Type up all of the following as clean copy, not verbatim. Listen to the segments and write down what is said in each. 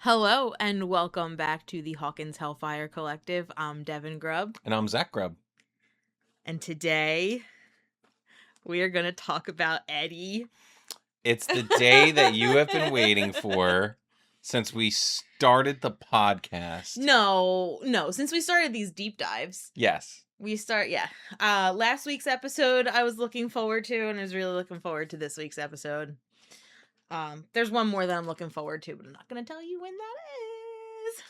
Hello and welcome back to the Hawkins Hellfire Collective. I'm Devin Grubb. And I'm Zach Grubb. And today we are going to talk about Eddie. It's the day that you have been waiting for since we started the podcast. No, since we started these deep dives. Yes. Last week's episode I was looking forward to, and I was really looking forward to this week's episode. There's one more that I'm looking forward to, but I'm not going to tell you when that is.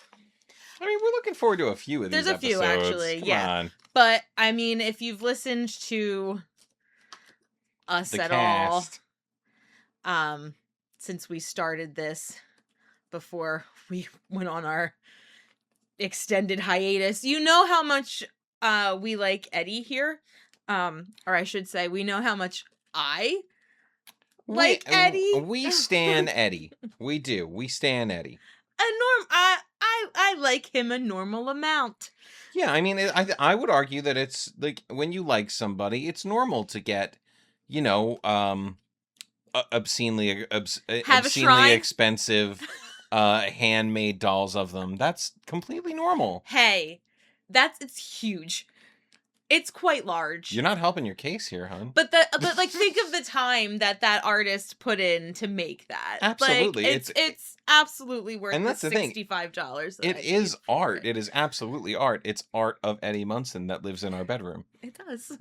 I mean, we're looking forward to a few of these episodes. There's a few, actually. Come yeah. on. But, I mean, if you've listened to us The at cast. all, since we started this, before we went on our extended hiatus, you know how much we like Eddie here. Or I should say, we know how much I like Eddie. We stan Eddie. We do. We stan Eddie. I like him a normal amount. Yeah, I mean, I would argue that it's like when you like somebody, it's normal to get, obscenely expensive handmade dolls of them. That's completely normal. Hey, it's huge. It's quite large. You're not helping your case here, hon. But like, think of the time that artist put in to make that. Absolutely, like, it's absolutely worth. And that's the $65. It is art. It is absolutely art. It's art of Eddie Munson that lives in our bedroom. It does.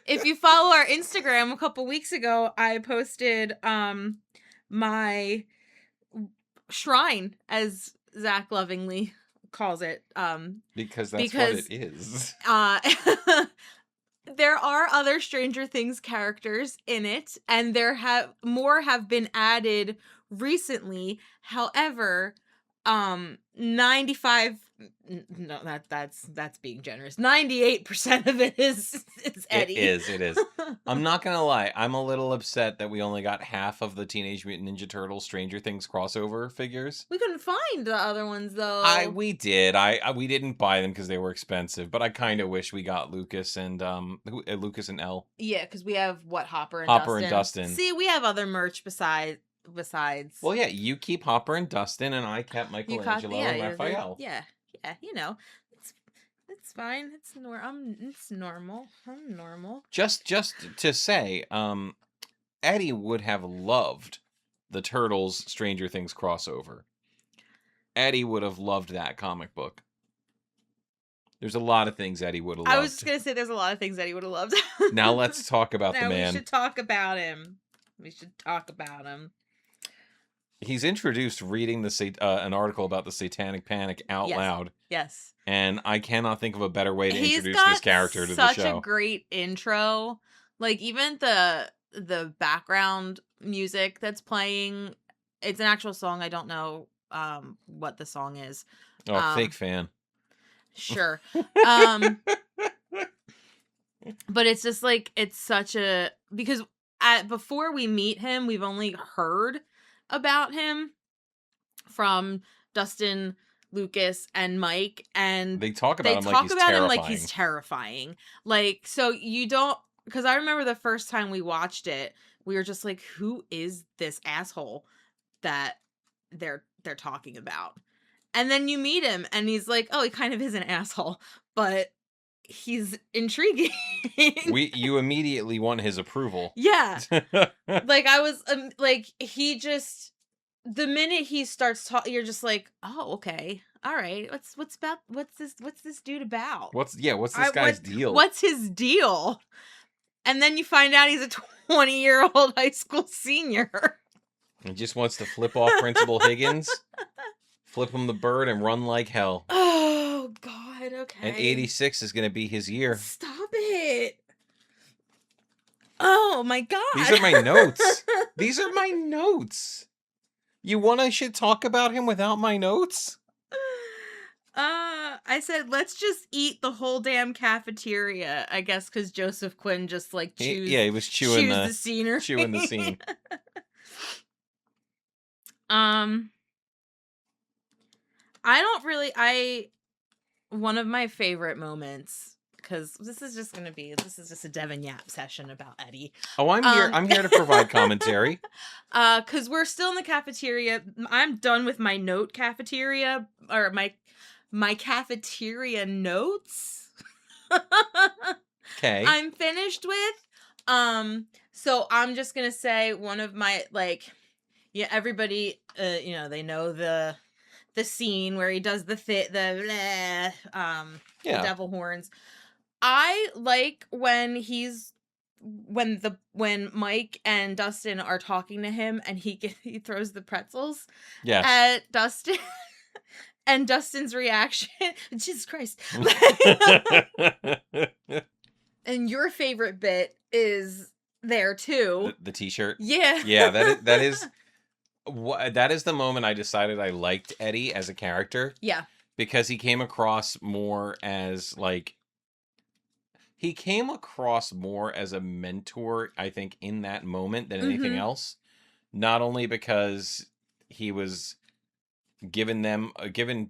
If you follow our Instagram, a couple weeks ago, I posted my shrine, as Zach lovingly calls it, because what it is. There are other Stranger Things characters in it, and more have been added recently. However, 95 no, that's being generous. 98% of it is Eddie. It is. I'm not gonna lie, I'm a little upset that we only got half of the Teenage Mutant Ninja Turtles Stranger Things crossover figures. We couldn't find the other ones though. We did. We didn't buy them because they were expensive, but I kind of wish we got Lucas and Elle. Yeah, because we have Hopper and Dustin. See, we have other merch besides. Well, yeah, you keep Hopper and Dustin, and I kept Michelangelo and Raphael. Yeah, it's fine. It's normal. I'm normal. Just to say, Eddie would have loved the Turtles Stranger Things crossover. Eddie would have loved that comic book. There's a lot of things Eddie would have loved. I was just gonna say there's a lot of things Eddie would have loved. Now let's talk about the man. We should talk about him. He's introduced reading an article about the Satanic Panic out loud. Yes. And I cannot think of a better way to introduce this character to the show. Such a great intro. Like, even the background music that's playing, it's an actual song. I don't know what the song is. Oh, fake fan. Sure. But it's just like, it's such a, because before we meet him, we've only heard about him from Dustin, Lucas, and Mike, and they talk about him like he's terrifying. Like, so you don't, because I remember the first time we watched it, we were just like, who is this asshole that they're talking about? And then you meet him, and he's like, oh, he kind of is an asshole, but he's intriguing. You immediately want his approval. Yeah. Like, I was like, he just, the minute he starts talking, you're just like, oh, okay, all right, what's this dude about? What's this guy's deal? What's his deal? And then you find out he's a 20-year-old high school senior. He just wants to flip off Principal Higgins, flip him the bird, and run like hell. Oh, God, okay. And 86 is going to be his year. Stop it. Oh, my God. These are my notes. You want I should talk about him without my notes? I said, let's just eat the whole damn cafeteria, I guess, because Joseph Quinn just, like, he was chewing the scenery. Chewing the scene. One of my favorite moments, because this is just a Devin Yap session about Eddie. Oh, I'm here. I'm here to provide commentary. Because we're still in the cafeteria. I'm done with my note cafeteria, or my cafeteria notes. Okay. I'm finished with. So I'm just gonna say one of my, like, yeah, everybody, they know the scene where he does the devil horns. I like when when Mike and Dustin are talking to him and he throws the pretzels Yes. at Dustin. And Dustin's reaction, Jesus Christ. And your favorite bit is there too. The t-shirt. Yeah. Yeah, that is the moment I decided I liked Eddie as a character. Yeah. Because he came across more as like a mentor, I think, in that moment than anything else. Not only because he was giving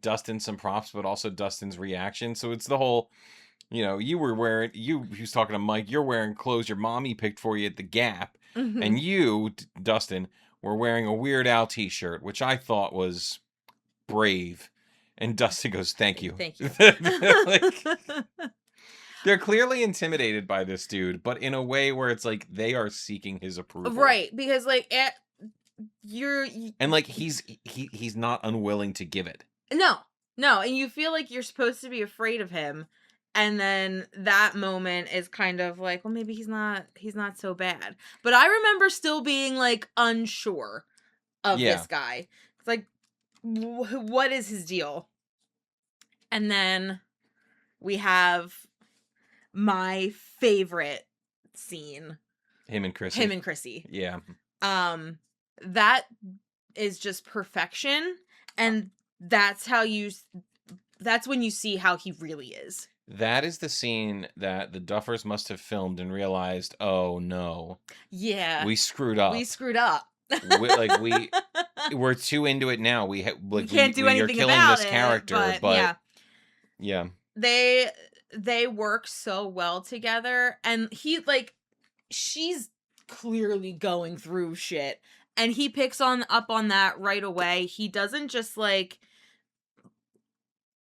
Dustin some props, but also Dustin's reaction. So it's the whole, he was talking to Mike, you're wearing clothes your mommy picked for you at the Gap. And you, Dustin, were wearing a Weird Al t-shirt, which I thought was brave. And Dustin goes, thank you. Thank you. They're clearly intimidated by this dude, but in a way where it's like they are seeking his approval. Right, because like and like he's not unwilling to give it. No, and you feel like you're supposed to be afraid of him, and then that moment is kind of like, well, maybe he's not so bad. But I remember still being like unsure of this guy. It's like, what is his deal? And then we have my favorite scene. Him and Chrissy. Yeah. That is just perfection, and that's when you see how he really is. That is the scene that the Duffers must have filmed and realized, oh no. Yeah. We screwed up. We're too into it now. We can't do anything killing about this it, character, but yeah. They work so well together, and she's clearly going through shit, and he picks up on that right away. He doesn't just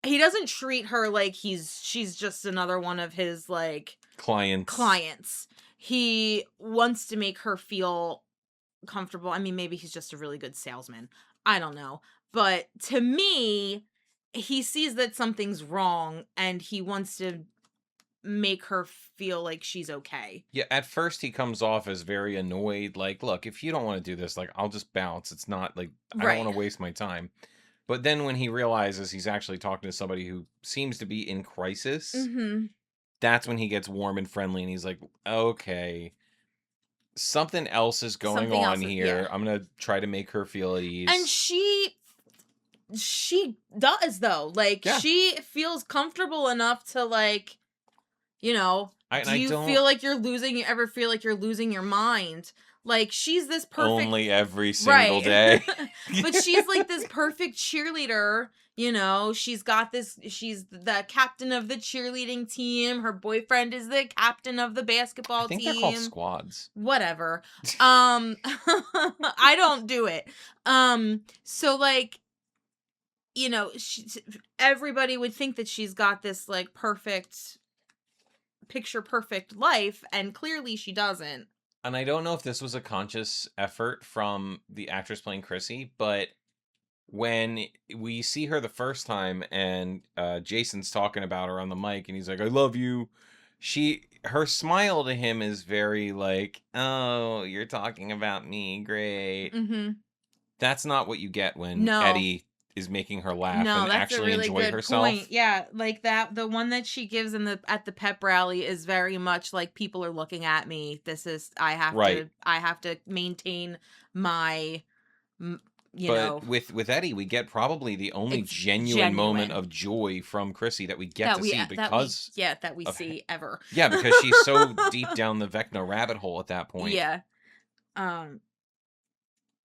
he doesn't treat her like she's just another one of his like clients. He wants to make her feel comfortable. I mean, maybe he's just a really good salesman. I don't know. But to me, he sees that something's wrong and he wants to make her feel like she's okay. Yeah, at first he comes off as very annoyed, like, look, if you don't want to do this, like, I'll just bounce. It's not like I don't want to waste my time. But then when he realizes he's actually talking to somebody who seems to be in crisis, that's when he gets warm and friendly and he's like, okay, something else is going on here. Yeah. I'm going to try to make her feel at ease. And she does, though. Like, she feels comfortable enough to, like, you know, do you feel like you're losing your mind? Like, she's this perfect... Only every single day. But she's, like, this perfect cheerleader, you know? She's the captain of the cheerleading team. Her boyfriend is the captain of the basketball team. I think they're called squads. Whatever. I don't do it. So, like, you know, everybody would think that she's got this, like, picture perfect life, and clearly she doesn't. And I don't know if this was a conscious effort from the actress playing Chrissy, but when we see her the first time and Jason's talking about her on the mic and he's like, I love you. Her smile to him is very like, oh, you're talking about me. Great. Mm-hmm. That's not what you get when Eddie is making her laugh and actually enjoy herself. Point. Yeah, like that. The one that she gives at the pep rally is very much like, people are looking at me. I have to maintain my, know. With Eddie, we get probably the only genuine moment of joy from Chrissy that we get to see because that we see ever. Yeah, because she's so deep down the Vecna rabbit hole at that point. Yeah.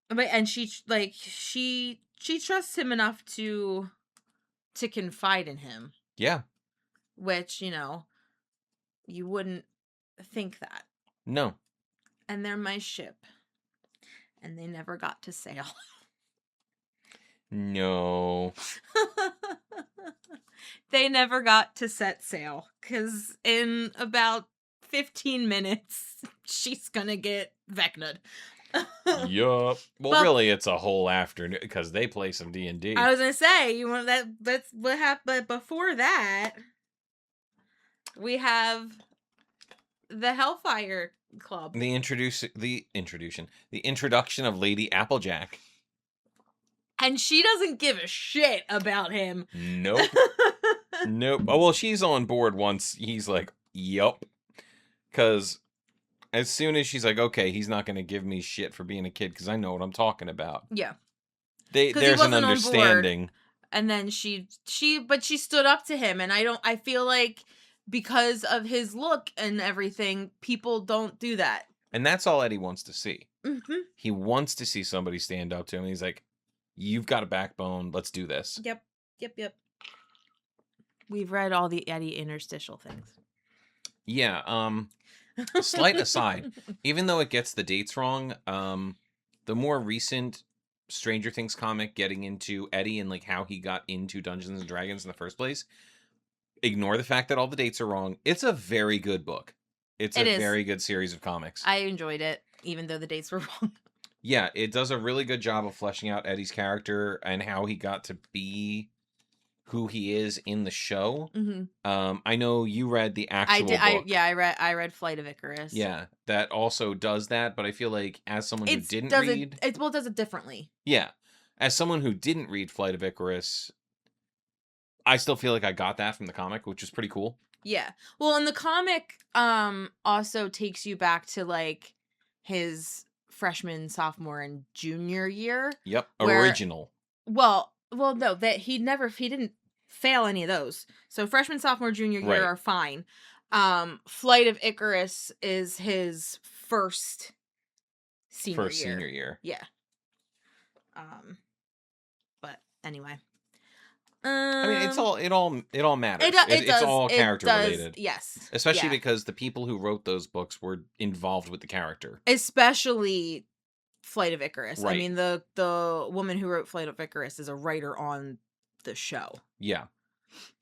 But she trusts him enough to confide in him. Yeah. Which, you know, You wouldn't think that. No. And they're my ship. And they never got to sail. No. They never got to set sail. Because in about 15 minutes, she's gonna get Vecna'd. Yup. Well, But- really, it's a whole afternoon because they play some D&D. I was gonna say, you want that's what happened. But before that, we have the Hellfire Club. The introduction of Lady Applejack. And she doesn't give a shit about him. Nope. Nope. Oh, well, she's on board once he's like, yup. Because as soon as she's like, okay, he's not going to give me shit for being a kid because I know what I'm talking about. Yeah. There's an understanding. And then she stood up to him. And I feel like because of his look and everything, people don't do that. And that's all Eddie wants to see. Mm-hmm. He wants to see somebody stand up to him. He's like, you've got a backbone. Let's do this. Yep. We've read all the Eddie interstitial things. Yeah. Slight aside, even though it gets the dates wrong, the more recent Stranger Things comic getting into Eddie and like how he got into Dungeons and Dragons in the first place, ignore the fact that all the dates are wrong. It's a very good book. It is. Very good series of comics. I enjoyed it, even though the dates were wrong. Yeah, it does a really good job of fleshing out Eddie's character and how he got to be who he is in the show. Mm-hmm. I know you read the actual book. I read Flight of Icarus. Yeah, that also does that, but I feel like as someone who didn't read... It does it differently. Yeah. As someone who didn't read Flight of Icarus, I still feel like I got that from the comic, which is pretty cool. Yeah. Well, and the comic also takes you back to like his freshman, sophomore, and junior year. Yep. Original. Well, no, that he didn't fail any of those. So freshman, sophomore, junior year are fine. Flight of Icarus is his first senior year. Yeah. But anyway. I mean, it all matters. It's all character related. Yes. Especially because the people who wrote those books were involved with the character. Especially Flight of Icarus. Right. I mean, the woman who wrote Flight of Icarus is a writer on the show. Yeah.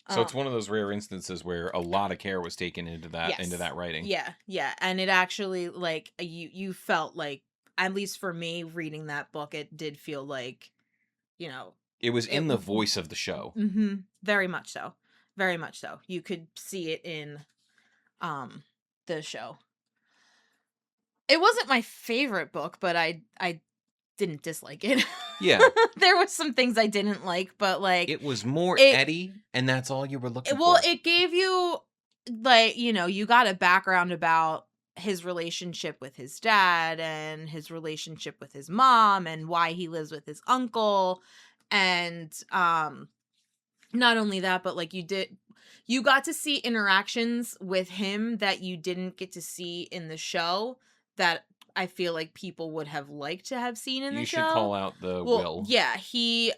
So it's one of those rare instances where a lot of care was taken into that writing. Yeah. And it actually, like, you felt like, at least for me, reading that book, it did feel like, you know... It was in the voice of the show. Mm-hmm. Very much so. Very much so. You could see it in the show. It wasn't my favorite book, but I didn't dislike it. Yeah. There was some things I didn't like, but like... It was more Eddie, and that's all you were looking for. Well, it gave you, like, you know, you got a background about his relationship with his dad and his relationship with his mom and why he lives with his uncle. And not only that, but like you got to see interactions with him that you didn't get to see in the show that I feel like people would have liked to have seen in the show. You should call out the Will. Yeah, he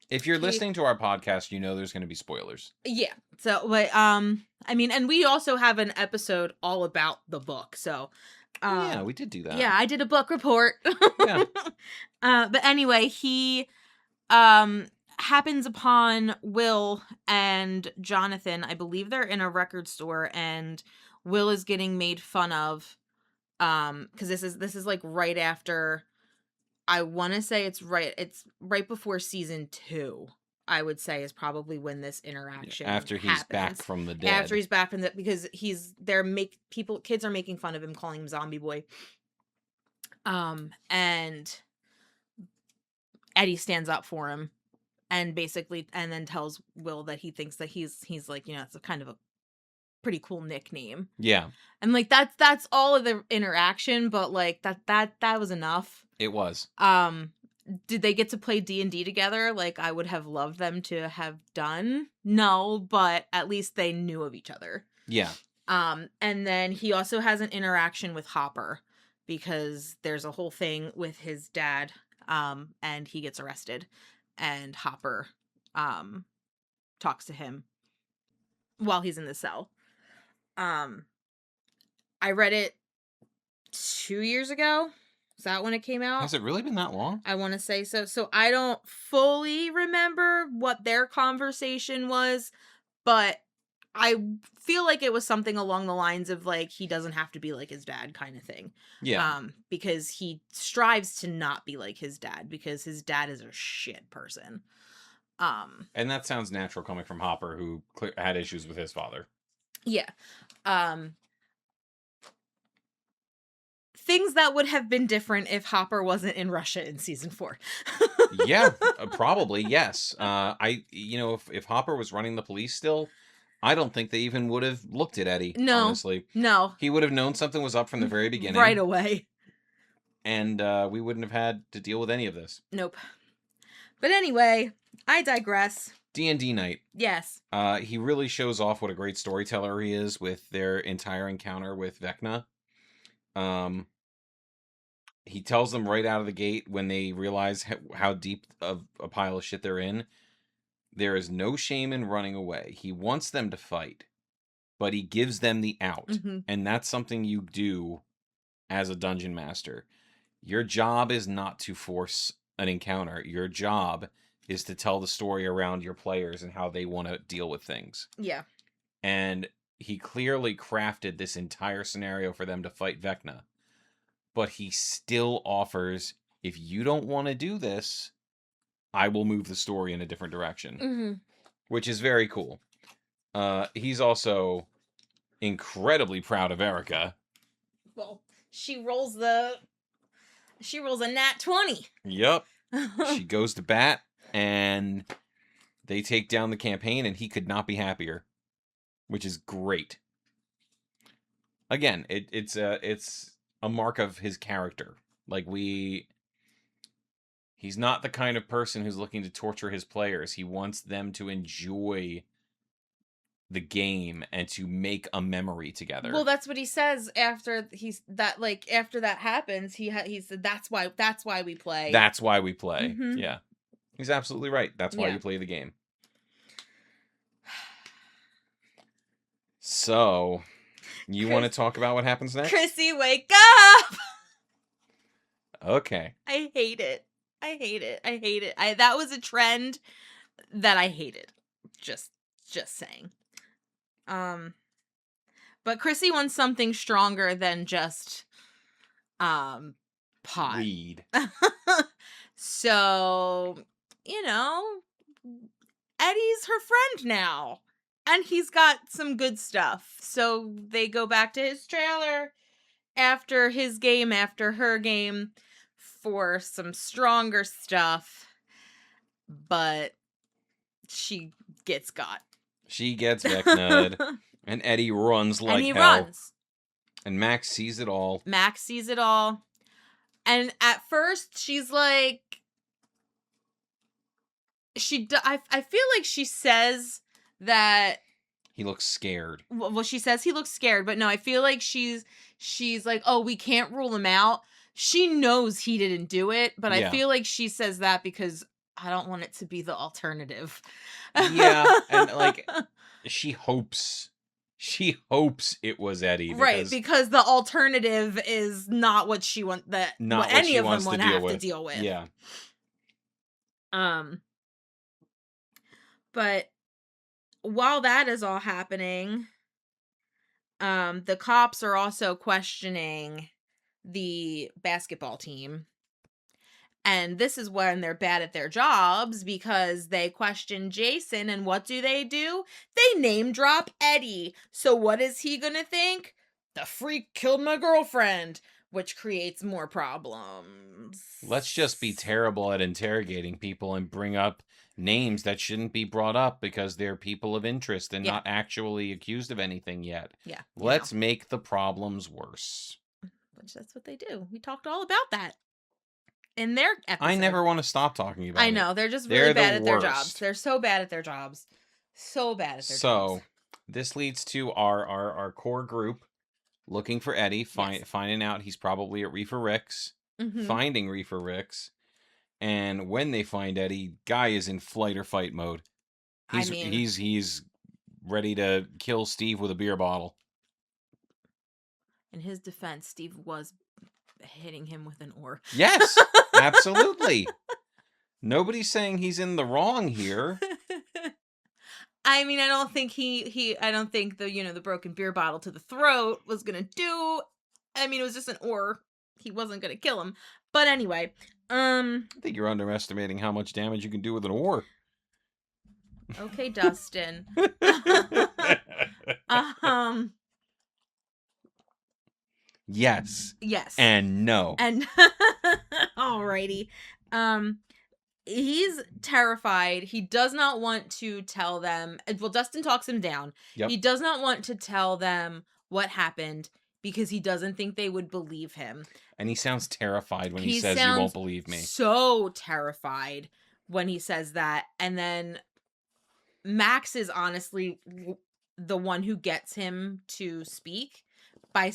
if you're listening to our podcast, you know there's going to be spoilers. Yeah. So, but I mean, and we also have an episode all about the book. So, yeah, we did do that. Yeah, I did a book report. Yeah. But anyway, he happens upon Will and Jonathan. I believe they're in a record store, and Will is getting made fun of. Because this is like right after. I want to say it's right before season 2. I would say is probably when this interaction after he's happens. back from the dead. After he's back from the because kids are making fun of him, calling him Zombie Boy. And Eddie stands up for him and then tells Will that he thinks that he's like, you know, it's a kind of a pretty cool nickname. Yeah. And like that's all of the interaction, but like that was enough. It was. Did they get to play D&D together like I would have loved them to have done? No, but at least they knew of each other. Yeah. And then he also has an interaction with Hopper because there's a whole thing with his dad, and he gets arrested, and Hopper talks to him while he's in the cell. Um, I read it 2 years ago. Is that when it came out? Has it really been that long? I want to say so. So I don't fully remember what their conversation was, but I feel like it was something along the lines of like he doesn't have to be like his dad kind of thing. Yeah. Because he strives to not be like his dad because his dad is a shit person. And that sounds natural coming from Hopper, who had issues with his father. Yeah. Things that would have been different if Hopper wasn't in Russia in season 4. Yeah, probably, yes. If Hopper was running the police still, I don't think they even would have looked at Eddie, honestly. No. He would have known something was up from the very beginning. Right away. And we wouldn't have had to deal with any of this. Nope. But anyway, I digress. D&D night. Yes. He really shows off what a great storyteller he is with their entire encounter with Vecna. He tells them right out of the gate when they realize how deep of a pile of shit they're in. There is no shame in running away. He wants them to fight, but he gives them the out. Mm-hmm. And that's something you do as a dungeon master. Your job is not to force an encounter. Your job is to tell the story around your players and how they want to deal with things. Yeah. And he clearly crafted this entire scenario for them to fight Vecna. But he still offers, if you don't want to do this, I will move the story in a different direction. Mm-hmm. Which is very cool. He's also incredibly proud of Erica. Well, she rolls a nat 20. Yep. She goes to bat, and they take down the campaign, and he could not be happier. Which is great. Again, it's a mark of his character. He's not the kind of person who's looking to torture his players. He wants them to enjoy the game and to make a memory together. Well, that's what he says after after that happens. He said that's why we play. That's why we play. Mm-hmm. Yeah, he's absolutely right. That's why you play the game. So, you want to talk about what happens next? Chrissy, wake up! Okay. I hate it. That was a trend that I hated. Just saying. But Chrissy wants something stronger than just pot. Weed. So, Eddie's her friend now. And he's got some good stuff. So they go back to his trailer after his game, after her game, for some stronger stuff. But she gets got. She gets Vecna'd. And Eddie runs like hell. Runs. And Max sees it all. And at first, she's like... I feel like she says... that he looks scared. Well, she says he looks scared, but no, I feel like she's like, oh, we can't rule him out. She knows he didn't do it, but I feel like she says that because I don't want it to be the alternative. Yeah, and she hopes it was Eddie, because the alternative is not what she what any of them want to have to deal with. Yeah. But while that is all happening, the cops are also questioning the basketball team. And this is when they're bad at their jobs because they question Jason, and what do? They name drop Eddie. So what is he gonna think? The freak killed my girlfriend, which creates more problems. Let's just be terrible at interrogating people and bring up names that shouldn't be brought up because they're people of interest and not actually accused of anything yet. Yeah. Let's make the problems worse. Which that's what they do. We talked all about that in their episode. I never want to stop talking about it. I know. They're just really bad at their jobs. They're so bad at their jobs. So bad at their jobs. So, this leads to our core group looking for Eddie, finding out he's probably at Reefer Rick's, finding Reefer Rick's. And when they find Eddie, Guy is in flight or fight mode. He's ready to kill Steve with a beer bottle. in his defense, Steve was hitting him with an oar. Yes, absolutely. Nobody's saying he's in the wrong here. I mean, I don't think I don't think the broken beer bottle to the throat was gonna do. I mean, it was just an oar. He wasn't gonna kill him. But anyway, I think you're underestimating how much damage you can do with an oar. Okay, Dustin. Yes. Yes. And no. And alrighty. He's terrified. He does not want to tell them. Well, Dustin talks him down. Yep. He does not want to tell them what happened because he doesn't think they would believe him. And he sounds terrified when he says, "You won't believe me." So terrified when he says that. And then Max is honestly the one who gets him to speak. By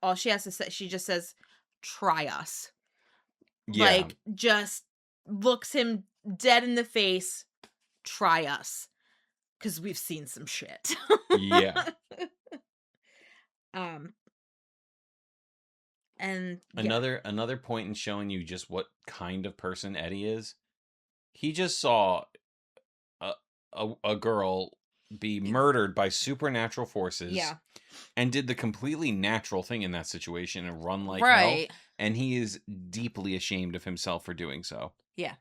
all she has to say, she just says, "Try us." Yeah. Like, just looks him dead in the face. Try us. Because we've seen some shit. Yeah. And another point in showing you just what kind of person Eddie is. He just saw a girl be murdered by supernatural forces. Yeah. And did the completely natural thing in that situation and run like hell. And he is deeply ashamed of himself for doing so. Yeah.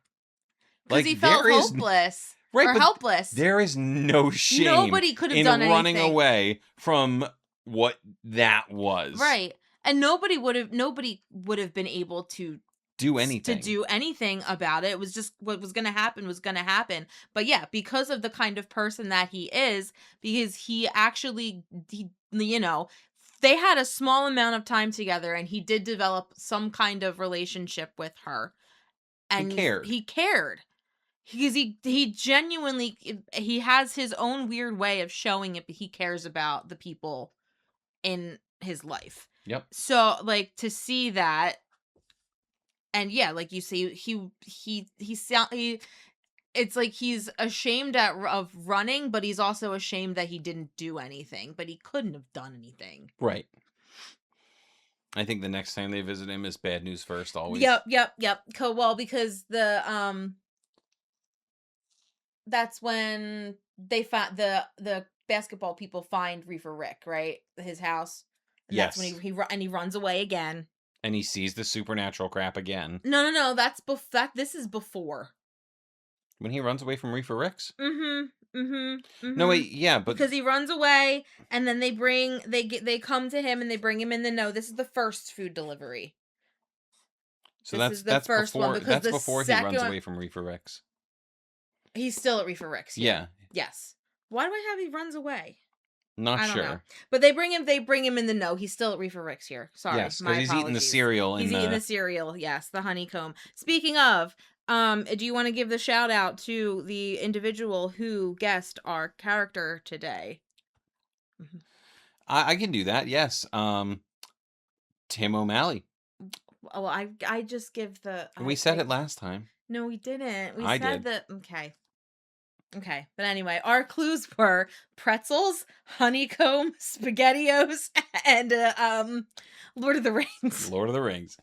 Because he felt hopeless. Or helpless. There is no shame. Nobody could have done anything. Running away from what that was. Right. And nobody would have been able to do anything about it. It was just what was going to happen was going to happen. But yeah, because of the kind of person that he is, because he they had a small amount of time together and he did develop some kind of relationship with her. And he cared. Because he genuinely, he has his own weird way of showing it, but he cares about the people in his life. Yep. So, like, to see that, and yeah, like you say, it's like he's ashamed of running, but he's also ashamed that he didn't do anything, but he couldn't have done anything. Right. I think the next time they visit him is bad news first, always. Yep. Well, because that's when they find the basketball people find Reefer Rick, right? His house. And yes. That's when he runs away again. And he sees the supernatural crap again. No. This is before. When he runs away from Reefer Rick's? Mm-hmm. No, wait, yeah, but... Because he runs away, and then they come to him, and they bring him in this is the first food delivery. So that's before he runs away from Reefer Rick's. He's still at Reefer Rick's. Yeah. Yes. Why do I have he runs away? Not sure. Know. But they bring him in the know. He's still at Reefer Rick's here. Sorry. Yes, because he's eating the cereal. He's eating the cereal, yes, the honeycomb. Speaking of, do you want to give the shout out to the individual who guessed our character today? I can do that, yes. Tim O'Malley. Well, I just give the... We said it last time. No, we didn't. I did. Okay. But anyway, our clues were pretzels, honeycomb, SpaghettiOs, and Lord of the Rings. Lord of the Rings.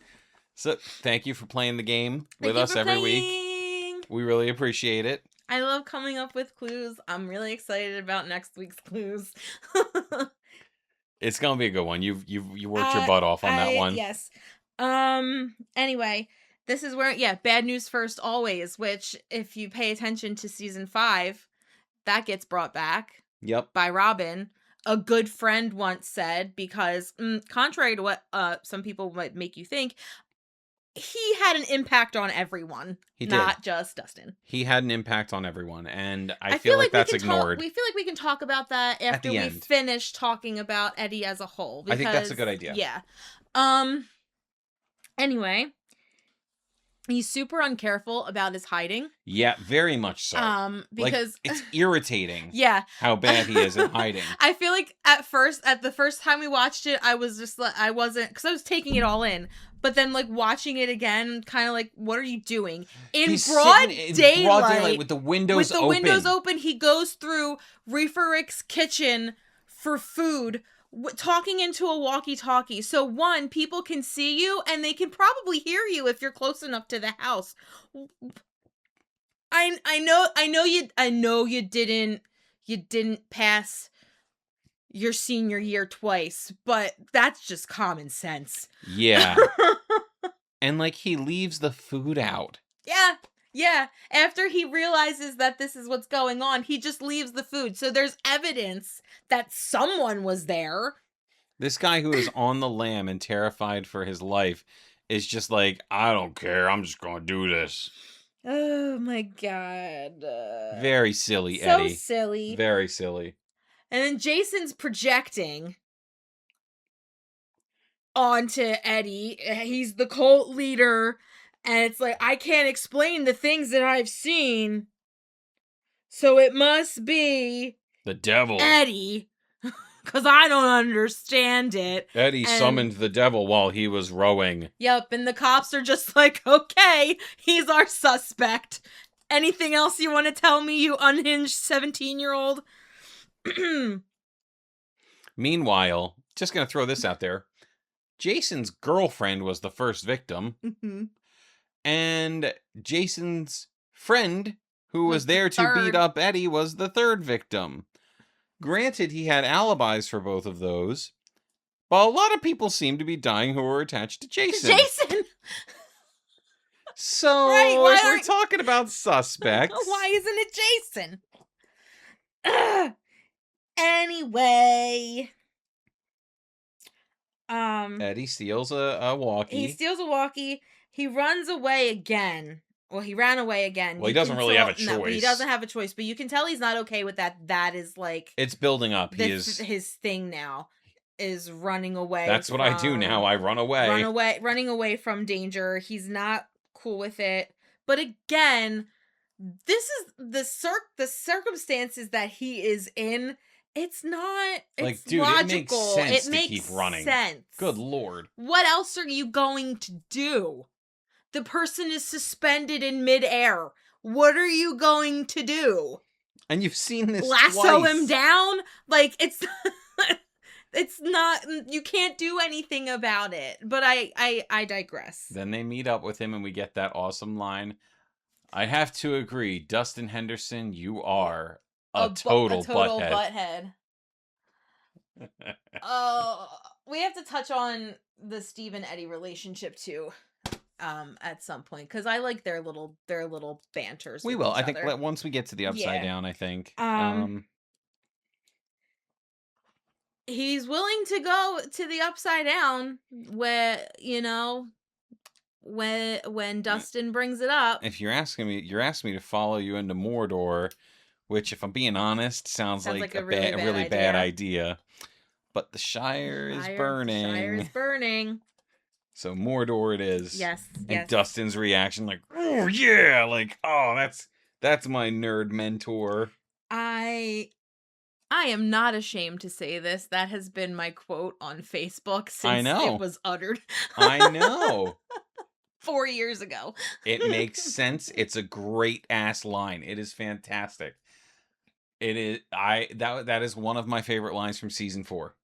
So, thank you for playing the game with us every week. We really appreciate it. I love coming up with clues. I'm really excited about next week's clues. It's gonna be a good one. You worked your butt off on that one. Yes. Anyway, this is where, bad news first always, which if you pay attention to season 5, that gets brought back. Yep. By Robin. A good friend once said, because contrary to what some people might make you think, he had an impact on everyone, not just Dustin. He had an impact on everyone, and I feel like that's ignored. We feel like we can talk about that after we finish talking about Eddie as a whole. Because, I think that's a good idea. Yeah. Anyway, he's super uncareful about his hiding. Yeah, very much so. Because it's irritating. Yeah. How bad he is at hiding. I feel like at the first time we watched it, I was just like, I wasn't, because I was taking it all in. But then, like, watching it again, kind of like, what are you doing? He's broad daylight with the windows open. He goes through Reefer Rick's kitchen for food talking into a walkie-talkie. So one, people can see you and they can probably hear you if you're close enough to the house. I know you didn't pass your senior year twice, but that's just common sense. Yeah. And, like, he leaves the food out. Yeah. Yeah. After he realizes that this is what's going on, he just leaves the food. So there's evidence that someone was there. This guy who is on the lam and terrified for his life is just like, I don't care. I'm just going to do this. Oh my God. Very silly, Eddie. So silly. Very silly. And then Jason's projecting onto Eddie. He's the cult leader. And it's like, I can't explain the things that I've seen. So it must be the devil. Eddie. Because I don't understand it. Eddie summoned the devil while he was rowing. Yep, and the cops are just like, okay, he's our suspect. Anything else you want to tell me, you unhinged 17-year-old? Meanwhile, just going to throw this out there. Jason's girlfriend was the first victim. Mm-hmm. And Jason's friend, who was there to beat up Eddie, was the third victim. Granted, he had alibis for both of those, but a lot of people seem to be dying who were attached to Jason. So, if we're talking about suspects... Why isn't it Jason? Anyway... Eddie steals a walkie. He steals a walkie. He runs away again. Well, he ran away again. Well, he doesn't really have a choice. No, he doesn't have a choice, but you can tell he's not okay with that. That is like... It's building up. His thing now is running away. That's what I do now. I run away. Running away from danger. He's not cool with it. But again, this is the circumstances that he is in. It's not... It's dude, logical. It makes sense to keep running. Good Lord. What else are you going to do? The person is suspended in midair. What are you going to do? And you've seen this lasso twice. Him down? Like, it's not, you can't do anything about it. But I digress. Then they meet up with him and we get that awesome line. I have to agree, Dustin Henderson, you are a total butthead. Oh, we have to touch on the Steve and Eddie relationship too. At some point, because I like their little banters. We will. I think once we get to the Upside Down, I think. He's willing to go to the Upside Down when Dustin brings it up. If you're asking me to follow you into Mordor, which, if I'm being honest, sounds like a really bad idea. But the Shire is burning. Shire is burning. So Mordor it is. Yes. And Dustin's reaction, like, oh yeah, like, oh, that's my nerd mentor. I am not ashamed to say this. That has been my quote on Facebook since it was uttered. I know. 4 years ago. It makes sense. It's a great ass line. It is fantastic. It is. That is one of my favorite lines from season 4.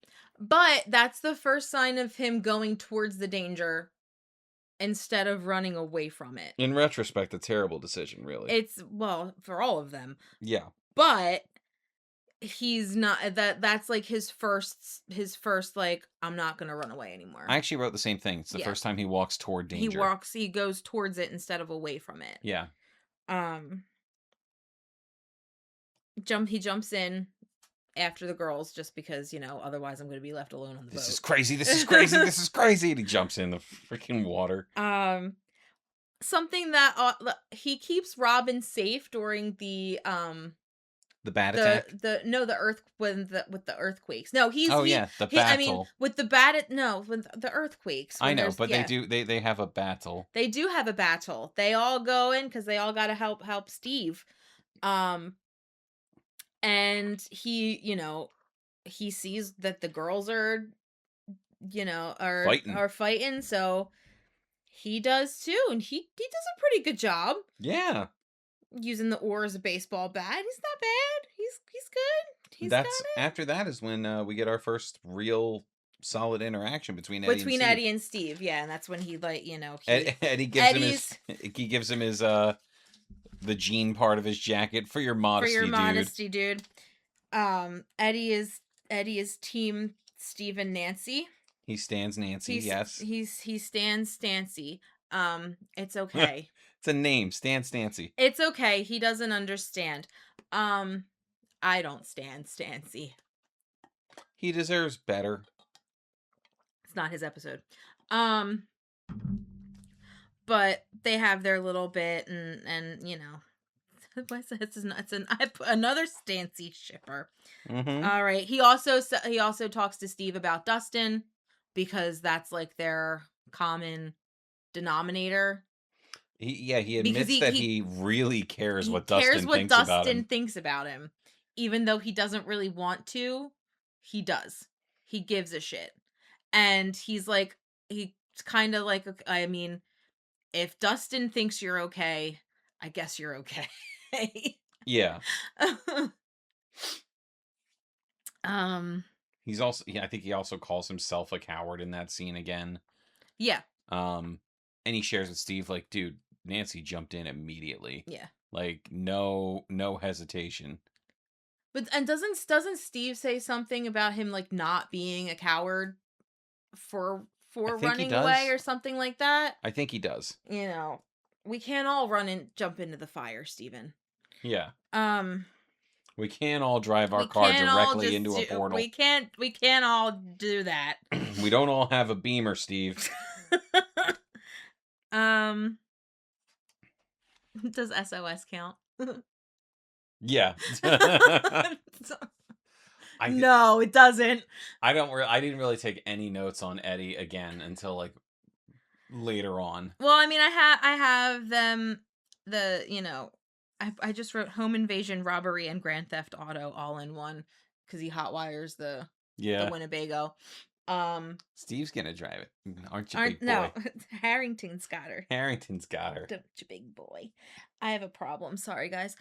But that's the first sign of him going towards the danger instead of running away from it. In retrospect, a terrible decision, really. It's, well, for all of them. Yeah. But he's not, that's like his first like, I'm not going to run away anymore. I actually wrote the same thing. It's the first time he walks toward danger. He goes towards it instead of away from it. Yeah. He jumps in after the girls, just because, otherwise I'm going to be left alone on the boat. This is crazy. This is crazy. This is crazy. And he jumps in the freaking water. Something that he keeps Robin safe during the bat attack. With the earthquakes. No, the battle. With the earthquakes. I know, but they have a battle. They do have a battle. They all go in because they all got to help Steve. And he sees that the girls are fighting, so he does too, and he does a pretty good job. Yeah. Using the oar as a baseball bat. He's not bad. He's good. He's got That's it. after that is when we get our first real solid interaction between Eddie and Between Steve. Eddie and Steve, yeah, and that's when he Eddie gives Eddie's him his the jean part of his jacket for your modesty, dude. Eddie is team Steve and Nancy. He stands Nancy, yes. He stands Stancy. It's okay. It's a name, Stan Stancy. It's okay. He doesn't understand. I don't stand Stancy. He deserves better. It's not his episode. But they have their little bit, and you know, it's another Stancy shipper. Mm-hmm. All right. He also talks to Steve about Dustin because that's like their common denominator. He admits that he really cares what Dustin thinks about him, even though he doesn't really want to. He does. He gives a shit, and he's kind of like, I mean, if Dustin thinks you're okay, I guess you're okay. Yeah. He's also, I think he also calls himself a coward in that scene again. Yeah. And he shares with Steve, like, dude, Nancy jumped in immediately. Yeah. Like, no hesitation. And doesn't Steve say something about him like not being a coward for running away or something like that? I think he does. You know, we can't all run and jump into the fire, Steven. Yeah. We can't all drive our car directly into a portal. We can't all do that. We don't all have a Beamer, Steve. Does SOS count? Yeah. No, it doesn't. I didn't really take any notes on Eddie again until like later on. Well, I mean, I have them I just wrote home invasion, robbery, and Grand Theft Auto all in one because he hotwires the Winnebago. Steve's gonna drive it, aren't you, big boy? No, Harrington's got her. Harrington's got her. Don't you, big boy? I have a problem. Sorry, guys.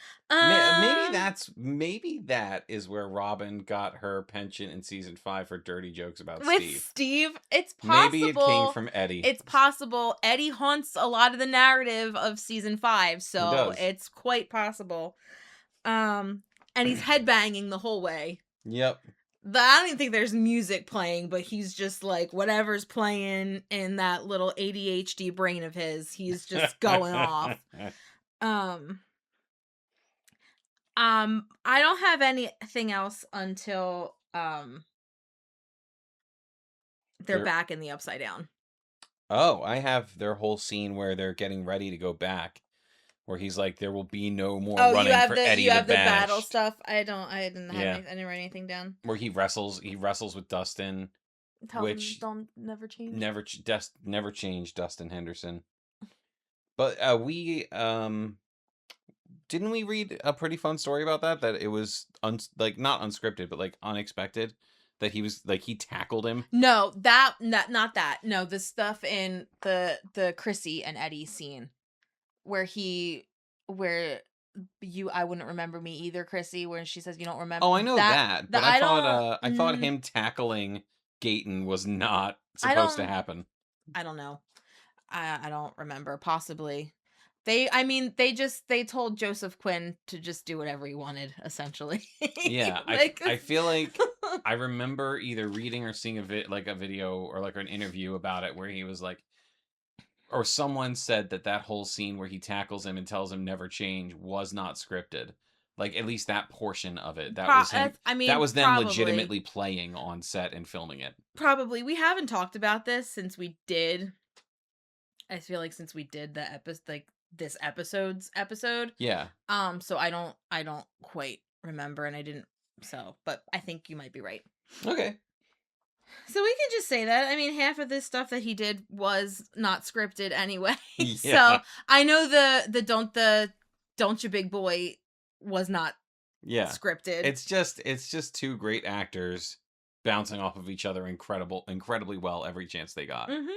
Maybe that is where Robin got her penchant in season 5 for dirty jokes about Steve. It's possible. Maybe it came from Eddie. It's possible. Eddie haunts a lot of the narrative of season 5, so it's quite possible. And he's headbanging the whole way. Yep. I don't even think there's music playing, but he's just like whatever's playing in that little ADHD brain of his, he's just going off. I don't have anything else until they're back in the Upside Down. Oh, I have their whole scene where they're getting ready to go back, where he's like, "There will be no more running for Eddie the Banished." The battle stuff. I didn't write anything down. Where he wrestles with Dustin, which don't never change. Never change Dustin Henderson. But we didn't we read a pretty fun story about that? That it was not unscripted, but like unexpected. That he was like he tackled him. No, not that. No, the stuff in the Chrissy and Eddie scene. Where I wouldn't remember me either, Chrissy, where she says you don't remember. Oh, I know that. But I thought him tackling Gayton was not supposed to happen. I don't know. I don't remember. Possibly. They told Joseph Quinn to just do whatever he wanted, essentially. Yeah, I feel like I remember either reading or seeing a video or like an interview about it where he was like, or someone said that whole scene where he tackles him and tells him never change was not scripted. Like at least that portion of it. That was him. That was them legitimately playing on set and filming it. Probably. We haven't talked about this since we did. I feel like since we did the episode, this episode's episode. Yeah. So I don't quite remember, and I didn't. So, but I think you might be right. Okay. So we can just say that. I mean, half of this stuff that he did was not scripted anyway. Yeah. So I know the don't you big boy was not scripted. It's just two great actors bouncing off of each other incredibly well every chance they got. Mm-hmm.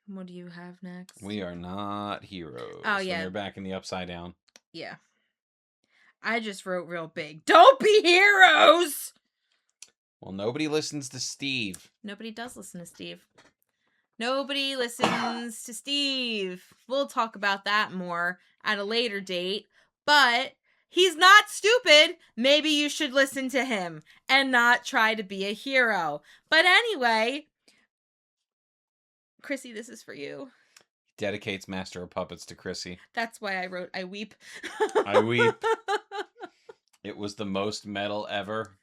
What do you have next? We are not heroes. Oh yeah. When they're back in the Upside Down. Yeah. I just wrote real big. Don't be heroes! Well, nobody listens to Steve. Nobody does listen to Steve. Nobody listens to Steve. We'll talk about that more at a later date. But he's not stupid. Maybe you should listen to him and not try to be a hero. But anyway, Chrissy, this is for you. Dedicates Master of Puppets to Chrissy. That's why I wrote, I weep. I weep. It was the most metal ever.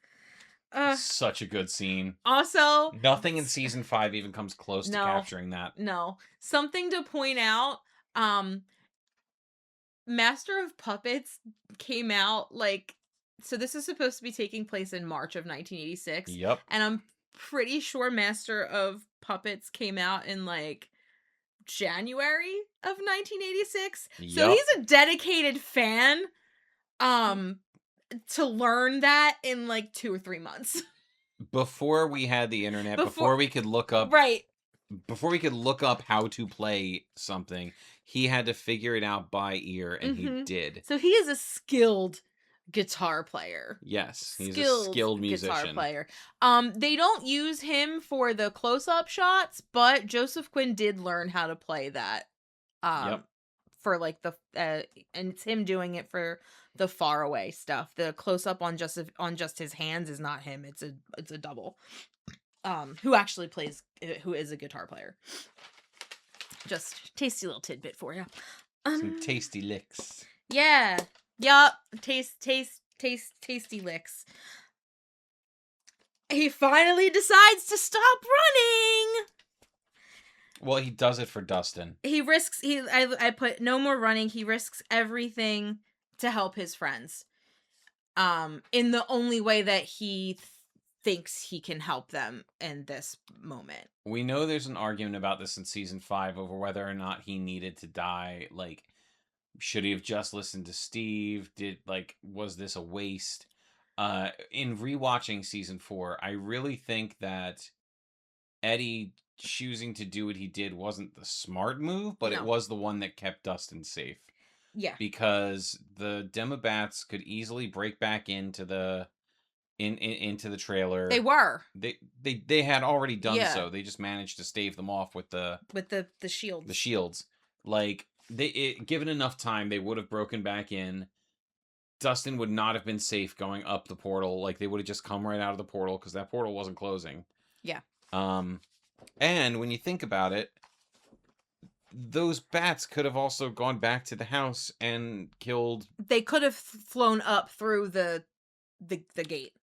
Such a good scene. Also, nothing in season 5 even comes close to capturing that. No. Something to point out, Master of Puppets came out, like, so this is supposed to be taking place in March of 1986. Yep. And I'm pretty sure Master of Puppets came out in, like, January of 1986. Yep. So he's a dedicated fan, to learn that in, like, 2 or 3 months. Before we had the internet, before we could look up... Right. Before we could look up how to play something, he had to figure it out by ear, and he did. So he is a skilled guitar player. Yes, he's a skilled musician. Guitar player. They don't use him for the close-up shots, but Joseph Quinn did learn how to play that. For like the and it's him doing it for the far away stuff. The close-up on just his hands is not him. It's a double. Who actually plays, who is a guitar player. Just tasty little tidbit for you. Some tasty licks. Yeah. Yup. Tasty licks. He finally decides to stop running. Well, he does it for Dustin. I put no more running. He risks everything to help his friends. In the only way that he thinks he can help them in this moment. We know there's an argument about this in season 5 over whether or not he needed to die. Like, should he have just listened to Steve? Was this a waste? In rewatching season 4, I really think that Eddie choosing to do what he did wasn't the smart move, but it was the one that kept Dustin safe. Yeah. Because the Demobats could easily break back into the into the trailer. They were. They had already done so. They just managed to stave them off with the shields. The shields. Like, given enough time, they would have broken back in. Dustin would not have been safe going up the portal. Like, they would have just come right out of the portal because that portal wasn't closing. Yeah. And when you think about it, those bats could have also gone back to the house and killed... They could have flown up through the gate.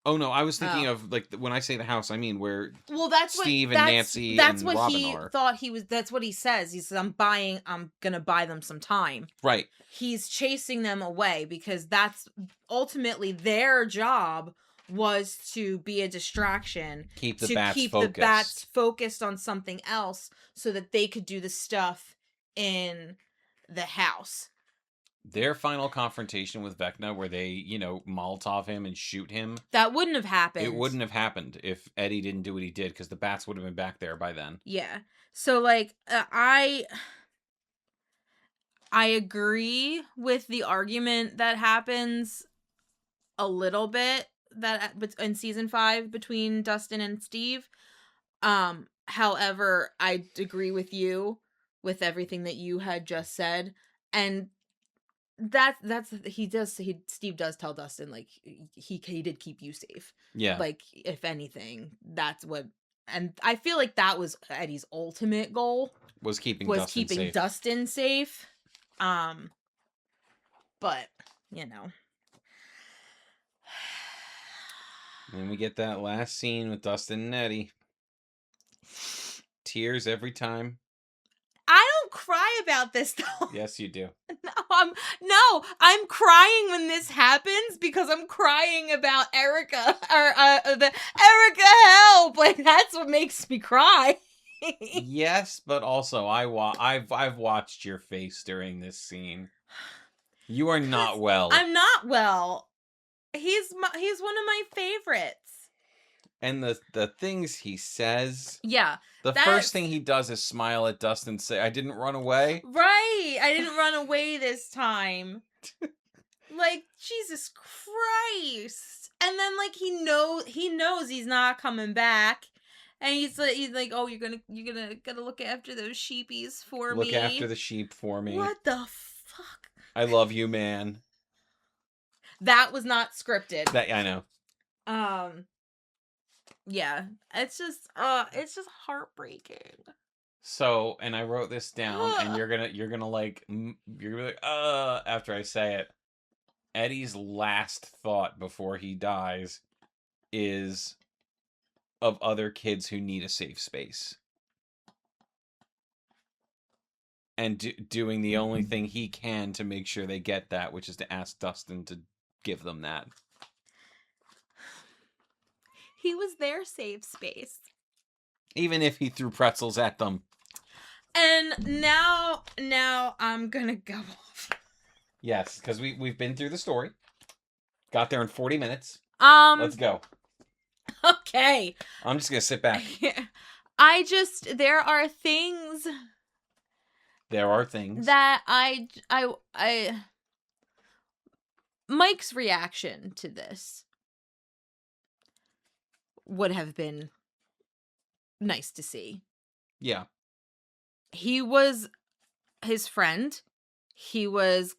Oh, no, I was thinking of, like, when I say the house, I mean where that's Steve and Nancy and Robin are. That's what he thought he was, that's what he says. He says, I'm gonna buy them some time. Right. He's chasing them away because that's ultimately their job was to be a distraction. Keep the the bats focused on something else so that they could do the stuff in the house. Their final confrontation with Vecna, where they, Molotov him and shoot him. That wouldn't have happened. It wouldn't have happened if Eddie didn't do what he did, because the bats would have been back there by then. Yeah. So, like, I agree with the argument that happens a little bit that in season 5 between Dustin and Steve. However, I agree with you with everything that you had just said. And Steve does tell Dustin, like, he did keep you safe. Yeah. Like, if anything, that's what, and I feel like that was Eddie's ultimate goal. Was keeping Dustin safe. But, And we get that last scene with Dustin and Eddie. Tears every time. I don't cry about this though. Yes, you do. I'm crying when this happens because I'm crying about Erica or the Erica help. Like, that's what makes me cry. Yes, but also I've watched your face during this scene. You are not well. I'm not well. He's one of my favorites. And the things he says. Yeah. The first thing he does is smile at Dustin and say, I didn't run away. Right. I didn't run away this time. Like, Jesus Christ. And then, like, he knows he's not coming back. And he's like, oh, you're gonna look after those sheepies for Look me. after the sheep for me. What the fuck? I love you, man. That was not scripted. That I know. Yeah. It's just heartbreaking. So, and I wrote this down, and you're gonna like, after I say it. Eddie's last thought before he dies is of other kids who need a safe space. And doing the only thing he can to make sure they get that, which is to ask Dustin to give them that. He was their safe space. Even if he threw pretzels at them. And now I'm gonna go off. Yes, because we've been through the story. Got there in 40 minutes. Let's go. Okay. I'm just gonna sit back. There are things that I Mike's reaction to this would have been nice to see. Yeah. He was his friend. He was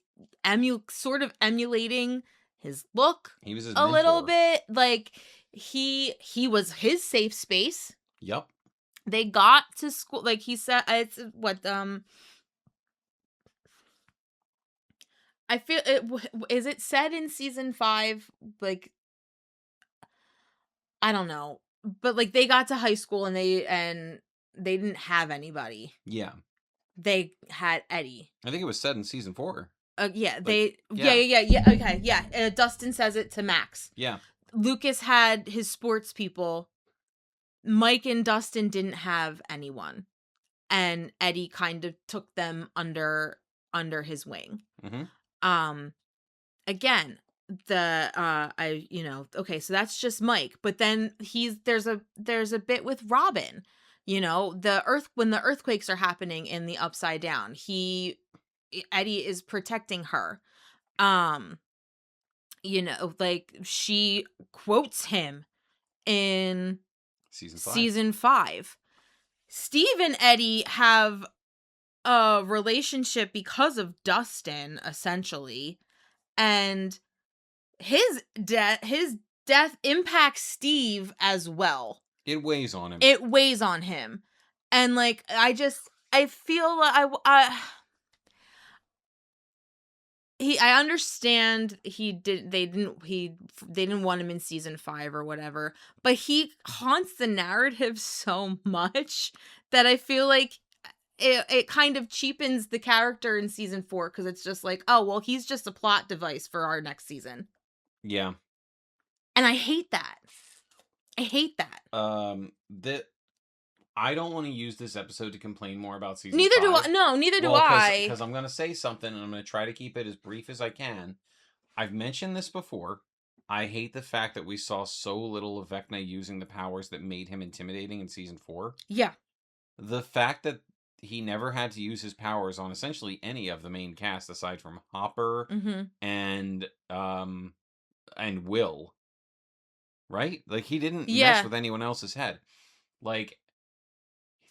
sort of emulating his look. He was his a mentor. little bit. Like, he was his safe space. Yep. They got to school, like he said, it's what, I feel is it said in season 5, like, I don't know, but like they got to high school and they didn't have anybody. Yeah. They had Eddie. I think it was said in season 4. Yeah, like, okay, yeah. Dustin says it to Max. Yeah. Lucas had his sports people. Mike and Dustin didn't have anyone, and Eddie kind of took them under his wing. Mm-hmm. Again, okay, so that's just Mike, but then there's a bit with Robin. When the earthquakes are happening in the Upside Down, Eddie is protecting her. Like, she quotes him in season 5. Steve and Eddie have a relationship because of Dustin, essentially, and his death impacts Steve as well. It weighs on him. And like, I feel I understand they didn't want him in season 5 or whatever, but he haunts the narrative so much that I feel like it kind of cheapens the character in season 4, because it's just like, oh, well, he's just a plot device for our next season. Yeah. And I hate that. I don't want to use this episode to complain more about season 5. Neither do I. Because I'm going to say something, and I'm going to try to keep it as brief as I can. I've mentioned this before. I hate the fact that we saw so little of Vecna using the powers that made him intimidating in season 4. Yeah. The fact that he never had to use his powers on essentially any of the main cast aside from Hopper and Will. Right? Like, he didn't mess with anyone else's head. Like,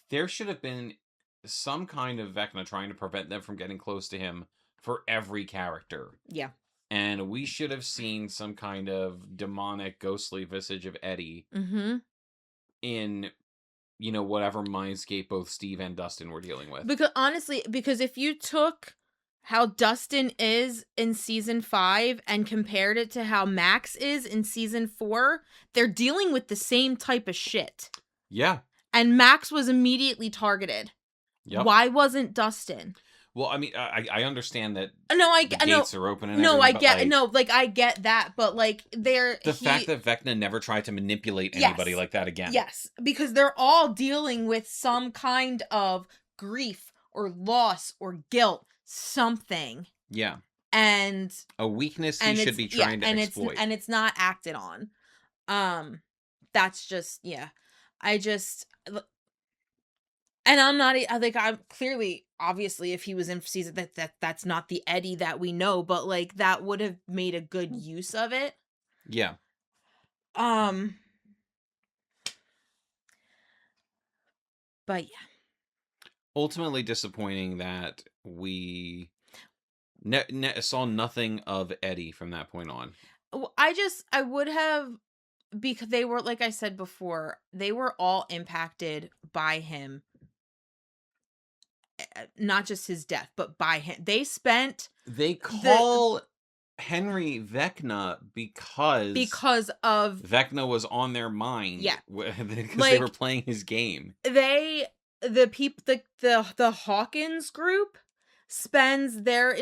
there should have been some kind of Vecna trying to prevent them from getting close to him for every character. Yeah. And we should have seen some kind of demonic, ghostly visage of Eddie in, whatever mindscape both Steve and Dustin were dealing with. Because if you took how Dustin is in season 5 and compared it to how Max is in season 4, they're dealing with the same type of shit. Yeah. And Max was immediately targeted. Yep. Why wasn't Dustin? Well, I mean, I understand that gates are open and everything. I get that, but like the fact that Vecna never tried to manipulate anybody like that again. Yes, because they're all dealing with some kind of grief or loss or guilt, something. Yeah. And a weakness he should be trying to exploit. And it's not acted on. That's just, I just, And I'm not like, I'm clearly, obviously, if he was in season that's not the Eddie that we know, but, like, that would have made a good use of it. Yeah. Um, but yeah. Ultimately disappointing that we saw nothing of Eddie from that point on. I would have, because they were, like I said before, they were all impacted by him, not just his death, but by him. They spent They the call Henry Vecna because of, Vecna was on their mind yeah, because they were like, playing his game. the Hawkins group spends the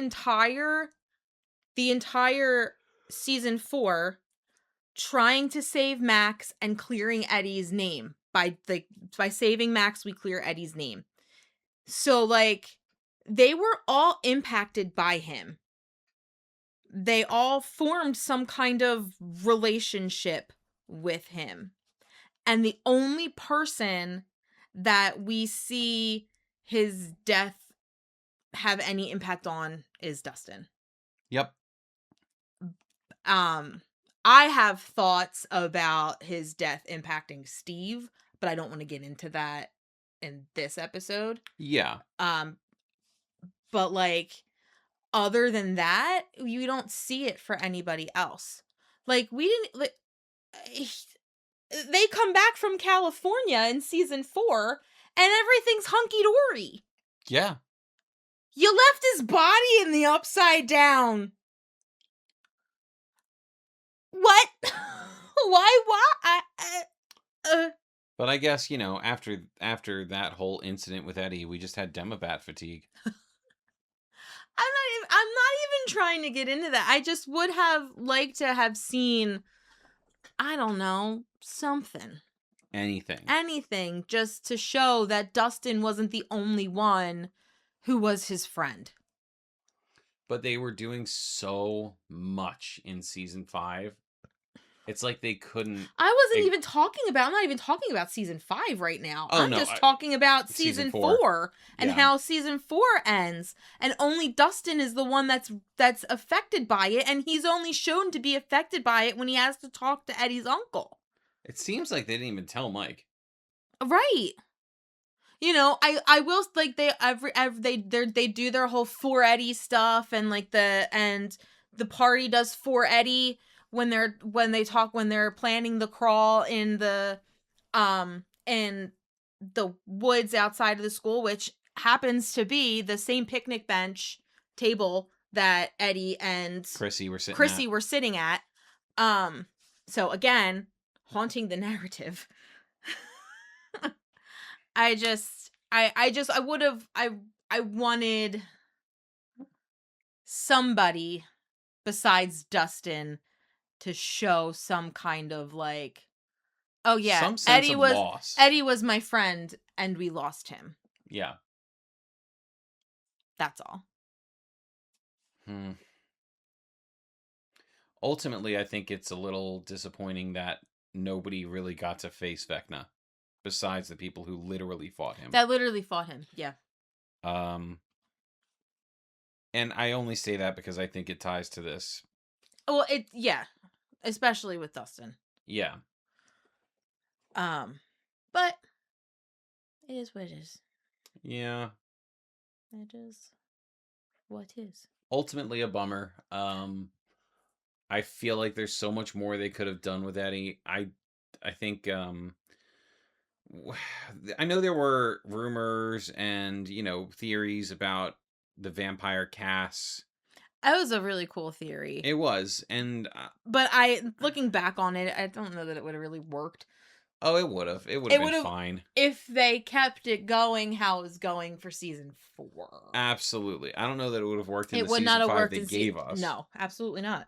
entire season 4 trying to save Max and clearing Eddie's name. By saving Max, we clear Eddie's name. So, like, they were all impacted by him. They all formed some kind of relationship with him. And the only person that we see his death have any impact on is Dustin. Yep. I have thoughts about his death impacting Steve, but I don't want to get into that in this episode. Yeah. But, like, other than that, you don't see it for anybody else. Like, we didn't, like, they come back from California in season 4 and everything's hunky-dory. Yeah. You left his body in the upside down. What? Why? But I guess, after that whole incident with Eddie, we just had Demobat fatigue. I'm not even trying to get into that. I just would have liked to have seen, I don't know, something. Anything just to show that Dustin wasn't the only one who was his friend. But they were doing so much in season 5. It's like they couldn't. I'm not even talking about season 5 right now. Oh, I'm no, just talking about season season 4. 4 and Yeah. how season 4 ends. And only Dustin is the one that's affected by it. And he's only shown to be affected by it when he has to talk to Eddie's uncle. It seems like they didn't even tell Mike. Right. I will, like, they do their whole for Eddie stuff, and, like, the party does for Eddie when they're planning the crawl in the woods outside of the school, which happens to be the same picnic bench table that Eddie and Chrissy were sitting at. So again, haunting the narrative. I wanted somebody besides Dustin to show some kind of, like, oh yeah, some sense of loss. Eddie was my friend and we lost him. Yeah. That's all. Ultimately, I think it's a little disappointing that nobody really got to face Vecna besides the people who literally fought him. Yeah. And I only say that because I think it ties to this. Well, especially with Dustin. Yeah. But it is what it is. Yeah. It is what is. Ultimately a bummer. I feel like there's so much more they could have done with Eddie. I think I know there were rumors and, theories about the vampire Cass. That was a really cool theory. It was, and but looking back on it, I don't know that it would have really worked. Oh, it would have. It would have been fine if they kept it going how it was going for season 4. Absolutely, I don't know that it would have worked in it the would season not have 5 worked they in gave us. No, absolutely not.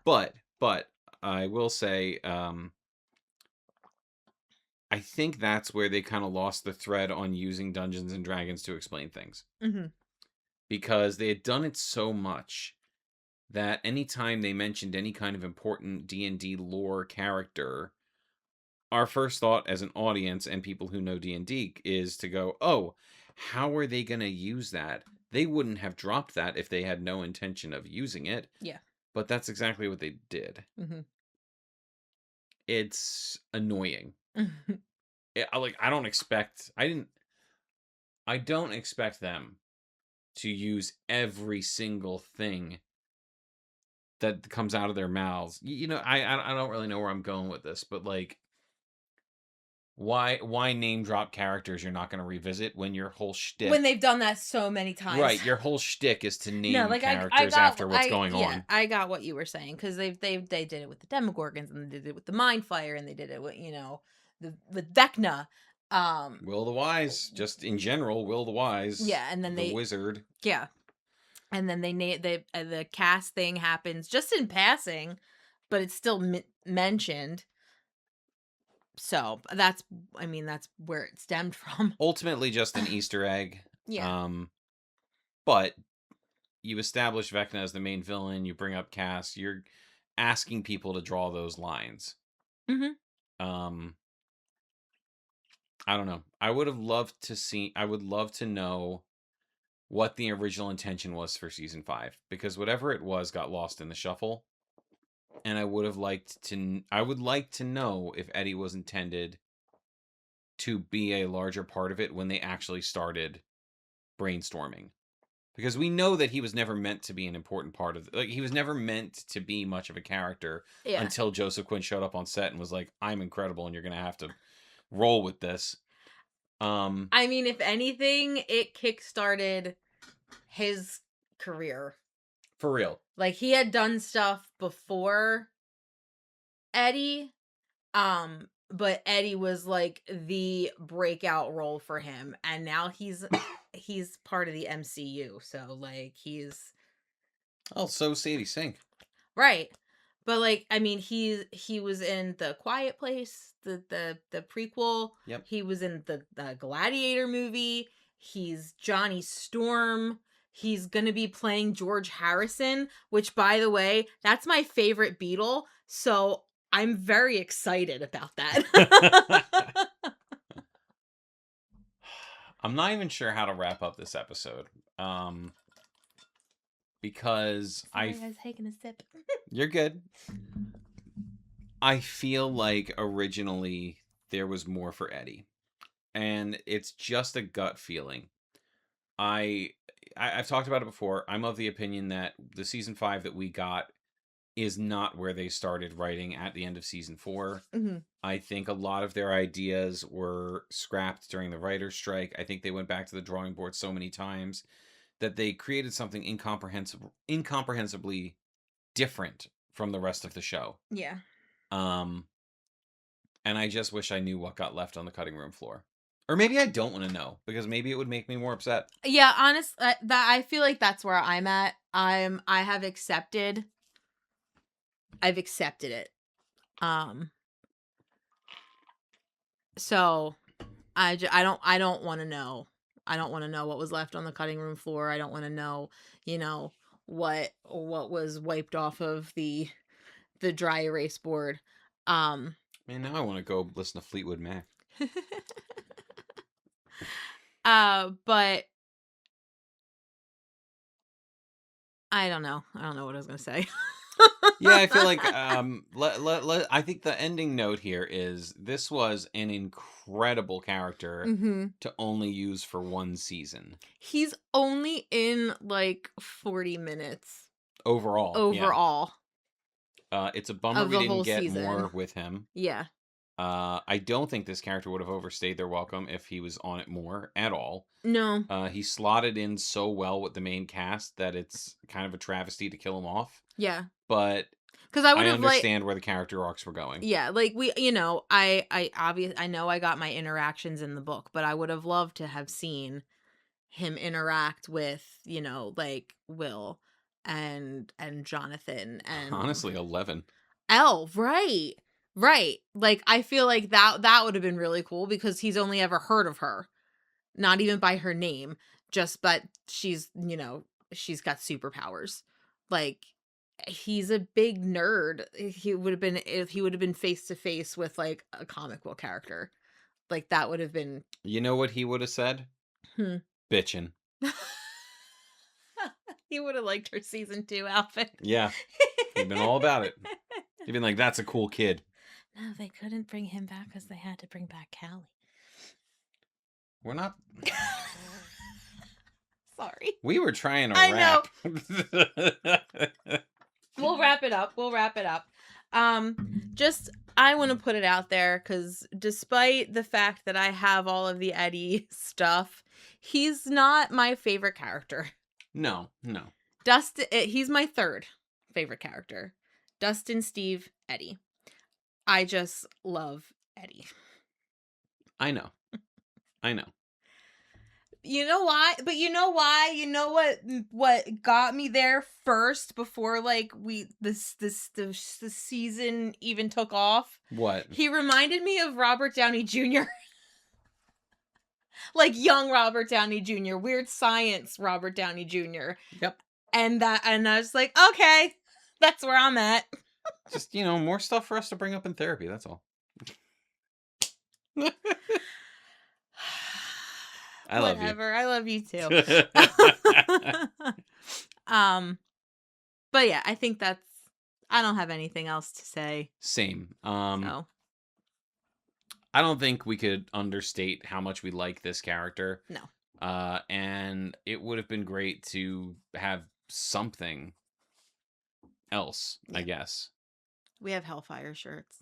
But I will say, I think that's where they kind of lost the thread on using Dungeons and Dragons to explain things. Mm-hmm. Because they had done it so much that anytime they mentioned any kind of important D&D lore character, our first thought as an audience and people who know D&D is to go, oh, how are they going to use that? They wouldn't have dropped that if they had no intention of using it. Yeah. But that's exactly what they did. Mm-hmm. It's annoying. Mm-hmm. I don't expect them to use every single thing that comes out of their mouths. I don't really know where I'm going with this, but like, why name drop characters you're not going to revisit when your whole shtick, When they've done that so many times. right? Your whole shtick is to No, name like I characters got after what's going yeah, on. I got what you were saying because they did it with the Demogorgons and they did it with the Mind Fire and they did it with with Vecna. Will the Wise, just in general, Will the Wise. Yeah, and then the wizard. Yeah, and then the cast thing happens just in passing, but it's still mentioned. So that's where it stemmed from. Ultimately, just an Easter egg. Yeah. But you establish Vecna as the main villain. You bring up Cass. You're asking people to draw those lines. Mm-hmm. I don't know. I would love to know what the original intention was for season 5, because whatever it was got lost in the shuffle. And I would like to know if Eddie was intended to be a larger part of it when they actually started brainstorming. Because we know that he was never meant to be an important part of he was never meant to be much of a character until Joseph Quinn showed up on set and was like, I'm incredible and you're going to have to roll with this. I mean, if anything, it kickstarted his career. For real. Like, he had done stuff before Eddie, but Eddie was like the breakout role for him, and now he's part of the MCU, so like so Sadie Sink. Right. But like, I mean, he was in The Quiet Place, the prequel. Yep. He was in the Gladiator movie. He's Johnny Storm. He's gonna be playing George Harrison, which, by the way, that's my favorite Beatle. So I'm very excited about that. I'm not even sure how to wrap up this episode. Because I was taking a sip. You're good. I feel like originally there was more for Eddie, and it's just a gut feeling. I've talked about it before. I'm of the opinion that the season 5 that we got is not where they started writing at the end of season 4. Mm-hmm. I think a lot of their ideas were scrapped during the writer's strike. I think they went back to the drawing board so many times that they created something incomprehensibly different from the rest of the show. Yeah. And I just wish I knew what got left on the cutting room floor. Or maybe I don't want to know, because maybe it would make me more upset. Yeah, honestly, I feel like that's where I'm at. I've accepted it. So I don't want to know. I don't want to know what was left on the cutting room floor. I don't want to know, what was wiped off of the dry erase board. Man, now I want to go listen to Fleetwood Mac. But I don't know. I don't know what I was gonna say. Yeah, I feel like I think the ending note here is this was an incredible character to only use for one season. He's only in like 40 minutes overall. Yeah. It's a bummer we didn't get more with him. Yeah. I don't think this character would have overstayed their welcome if he was on it more at all. No. He slotted in so well with the main cast that it's kind of a travesty to kill him off. Yeah. But because I understand where the character arcs were going. Yeah, like I obviously I know I got my interactions in the book, but I would have loved to have seen him interact with, like Will and Jonathan and honestly 11. Elle, right. Right. Like I feel like that would have been really cool because he's only ever heard of her. Not even by her name, just but she's, she's got superpowers. Like he's a big nerd. He would have been if he would have been face to face with like a comic book character. Like that would have been. You know what he would have said? Bitchin'. He would have liked her season 2 outfit. Yeah. He'd been all about it. He'd been like, that's a cool kid. No, they couldn't bring him back because they had to bring back Callie. We're not... Sorry. We were trying to I rap. We'll wrap it up. I want to put it out there because despite the fact that I have all of the Eddie stuff, he's not my favorite character. No. Dustin, he's my third favorite character. Dustin, Steve, Eddie. I just love Eddie. I know. You know why? But you know why? You know what got me there first before like the season even took off? What? He reminded me of Robert Downey Jr. Like young Robert Downey Jr. Weird Science Robert Downey Jr. Yep. And I was like, okay, that's where I'm at. Just, more stuff for us to bring up in therapy, that's all. I love you. Whatever. I love you too. But yeah, I think I don't have anything else to say. Same. So. I don't think we could understate how much we like this character. No. And it would have been great to have something else, I guess. We have Hellfire shirts.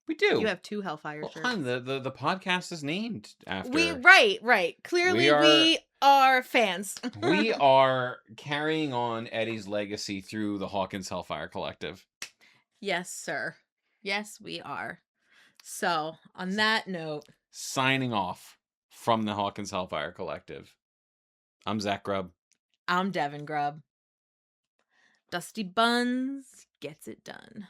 We do. You have 2 Hellfire shirts. Hun, the podcast is named after. Right. Clearly, we are fans. We are carrying on Eddie's legacy through the Hawkins Hellfire Collective. Yes, sir. Yes, we are. So, on that note, signing off from the Hawkins Hellfire Collective. I'm Zach Grubb. I'm Devin Grubb. Dusty Buns gets it done.